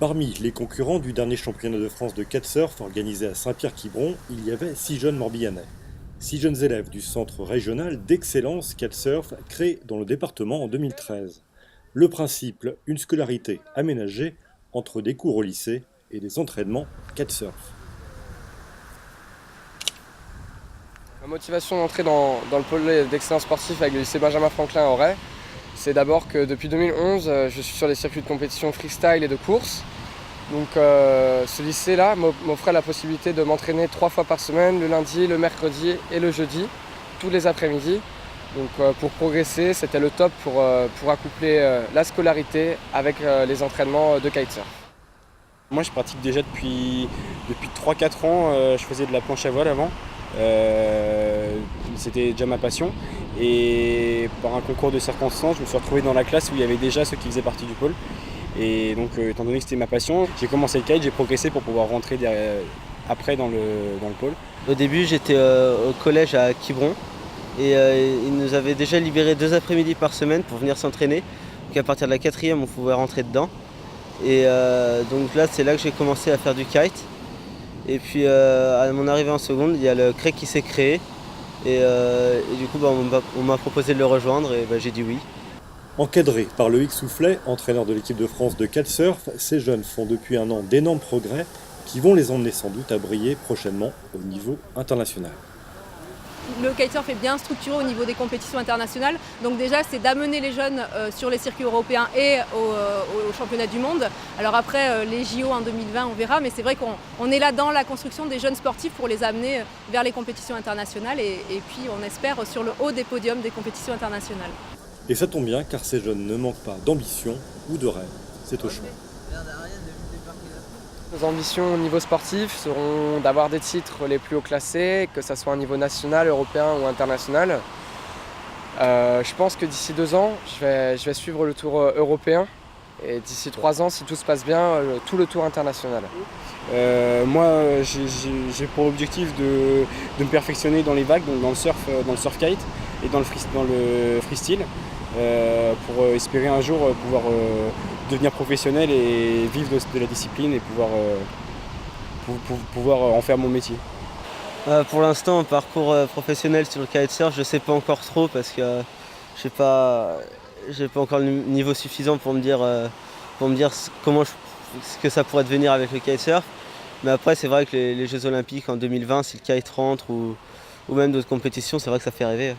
Parmi les concurrents du dernier championnat de France de kitesurf organisé à Saint-Pierre-Quiberon, il y avait 6 jeunes Morbihanais. 6 jeunes élèves du centre régional d'excellence kitesurf créé dans le département en 2013. Le principe, une scolarité aménagée entre des cours au lycée et des entraînements kitesurf. Ma motivation d'entrer dans le pôle d'excellence sportif avec le lycée Benjamin Franklin à Auray, c'est d'abord que depuis 2011, je suis sur les circuits de compétition freestyle et de course. Donc ce lycée-là m'offrait la possibilité de m'entraîner 3 fois par semaine, le lundi, le mercredi et le jeudi, tous les après-midi. Donc pour progresser, c'était le top pour accoupler la scolarité avec les entraînements de kitesurf. Moi je pratique déjà depuis 3-4 ans, je faisais de la planche à voile avant. C'était déjà ma passion et par un concours de circonstances, je me suis retrouvé dans la classe où il y avait déjà ceux qui faisaient partie du pôle. Et donc étant donné que c'était ma passion, j'ai commencé le kite, j'ai progressé pour pouvoir rentrer après dans le pôle. Au début j'étais au collège à Quiberon et ils nous avaient déjà libéré 2 après-midi par semaine pour venir s'entraîner. Donc à partir de la 4e on pouvait rentrer dedans. Et donc là c'est là que j'ai commencé à faire du kite. Et puis à mon arrivée en seconde, il y a le CREC qui s'est créé. Et du coup on m'a proposé de le rejoindre et j'ai dit oui. Encadrés par Loïc Soufflet, entraîneur de l'équipe de France de kitesurf, ces jeunes font depuis un an d'énormes progrès qui vont les emmener sans doute à briller prochainement au niveau international. Le kitesurf est bien structuré au niveau des compétitions internationales. Donc déjà, c'est d'amener les jeunes sur les circuits européens et au championnat du monde. Alors après, les JO en 2020, on verra, mais c'est vrai qu'on est là dans la construction des jeunes sportifs pour les amener vers les compétitions internationales et puis on espère sur le haut des podiums des compétitions internationales. Et ça tombe bien car ces jeunes ne manquent pas d'ambition ou de rêve. C'est au choix. Nos ambitions au niveau sportif seront d'avoir des titres les plus haut classés, que ce soit au niveau national, européen ou international. Je pense que d'ici 2 ans, je vais suivre le tour européen et d'ici 3 ans, si tout se passe bien, tout le tour international. Moi j'ai pour objectif de me perfectionner dans les vagues, donc dans le surf kite et dans le freestyle pour espérer un jour pouvoir devenir professionnel et vivre de la discipline et pouvoir en faire mon métier. Pour l'instant, un parcours professionnel sur le kitesurf, je ne sais pas encore trop parce que j'ai pas encore le niveau suffisant pour me dire ce que ça pourrait devenir avec le kitesurf. Mais après, c'est vrai que les Jeux Olympiques en 2020, si le kite rentre ou même d'autres compétitions, c'est vrai que ça fait rêver.